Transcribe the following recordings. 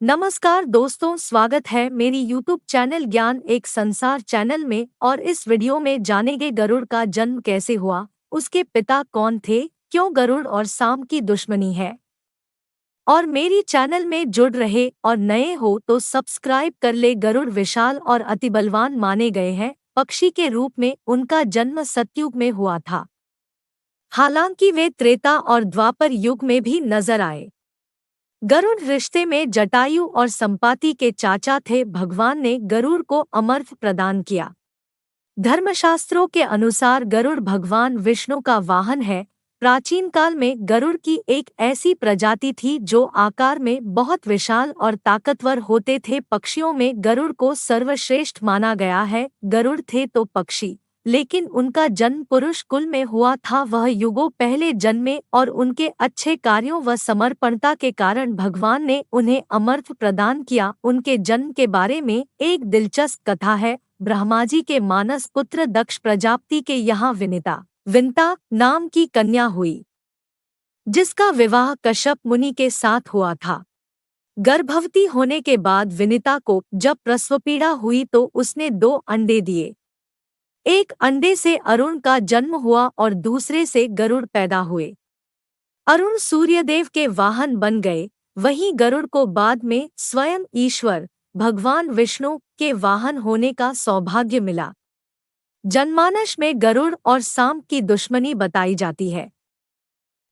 नमस्कार दोस्तों, स्वागत है मेरी यूट्यूब चैनल ज्ञान एक संसार चैनल में। और इस वीडियो में जानेंगे गरुड़ का जन्म कैसे हुआ, उसके पिता कौन थे, क्यों गरुड़ और सांप की दुश्मनी है। और मेरी चैनल में जुड़ रहे और नए हो तो सब्सक्राइब कर ले। गरुड़ विशाल और अति बलवान माने गए हैं। पक्षी के रूप में उनका जन्म सतयुग में हुआ था, हालांकि वे त्रेता और द्वापर युग में भी नजर आए। गरुड़ रिश्ते में जटायु और संपाति के चाचा थे। भगवान ने गरुड़ को अमर्त्य प्रदान किया। धर्मशास्त्रों के अनुसार गरुड़ भगवान विष्णु का वाहन है। प्राचीन काल में गरुड़ की एक ऐसी प्रजाति थी जो आकार में बहुत विशाल और ताकतवर होते थे। पक्षियों में गरुड़ को सर्वश्रेष्ठ माना गया है। गरुड़ थे तो पक्षी, लेकिन उनका जन्म पुरुष कुल में हुआ था। वह युगों पहले जन्मे और उनके अच्छे कार्यों व समर्पणता के कारण भगवान ने उन्हें अमर्त्य प्रदान किया। उनके जन्म के बारे में एक दिलचस्प कथा है। ब्रह्माजी के मानस पुत्र दक्ष प्रजापति के यहाँ विनता नाम की कन्या हुई, जिसका विवाह कश्यप मुनि के साथ हुआ था। गर्भवती होने के बाद विनिता को जब प्रसवपीड़ा हुई तो उसने 2 अंडे दिए। एक अंडे से अरुण का जन्म हुआ और दूसरे से गरुड़ पैदा हुए। अरुण सूर्यदेव के वाहन बन गए, वहीं गरुड़ को बाद में स्वयं ईश्वर भगवान विष्णु के वाहन होने का सौभाग्य मिला। जनमानस में गरुड़ और सांप की दुश्मनी बताई जाती है,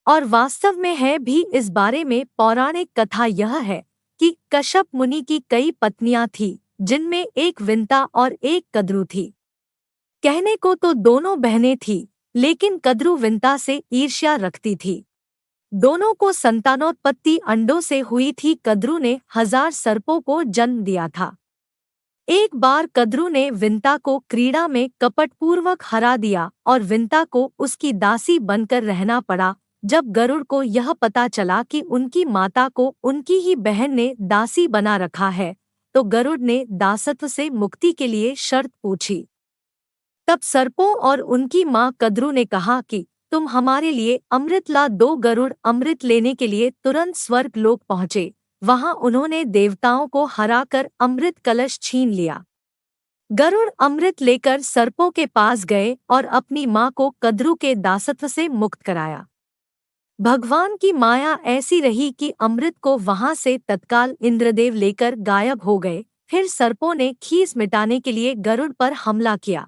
और वास्तव में है भी। इस बारे में पौराणिक कथा यह है कि कश्यप मुनि की कई पत्नियां थीं, जिनमें एक विंता और एक कद्रु थी। कहने को तो दोनों बहनें थीं, लेकिन कद्रु विंता से ईर्ष्या रखती थी। दोनों को संतानोत्पत्ति अंडों से हुई थी। कद्रु ने 1000 सर्पों को जन्म दिया था। एक बार कद्रु ने विंता को क्रीड़ा में कपटपूर्वक हरा दिया और विंता को उसकी दासी बनकर रहना पड़ा। जब गरुड़ को यह पता चला कि उनकी माता को उनकी ही बहन ने दासी बना रखा है, तो गरुड़ ने दासत्व से मुक्ति के लिए शर्त पूछी। तब सर्पों और उनकी मां कद्रु ने कहा कि तुम हमारे लिए अमृत ला दो। गरुड़ अमृत लेने के लिए तुरंत स्वर्ग लोक पहुंचे। वहां उन्होंने देवताओं को हराकर अमृत कलश छीन लिया। गरुड़ अमृत लेकर सर्पों के पास गए और अपनी मां को कद्रु के दासत्व से मुक्त कराया। भगवान की माया ऐसी रही कि अमृत को वहां से तत्काल इंद्रदेव लेकर गायब हो गए। फिर सर्पों ने खीस मिटाने के लिए गरुड़ पर हमला किया।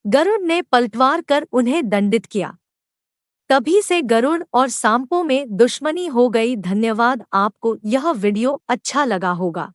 गरुड़ ने पलटवार कर उन्हें दंडित किया। तभी से गरुड़ और सांपों में दुश्मनी हो गई। धन्यवाद। आपको यह वीडियो अच्छा लगा होगा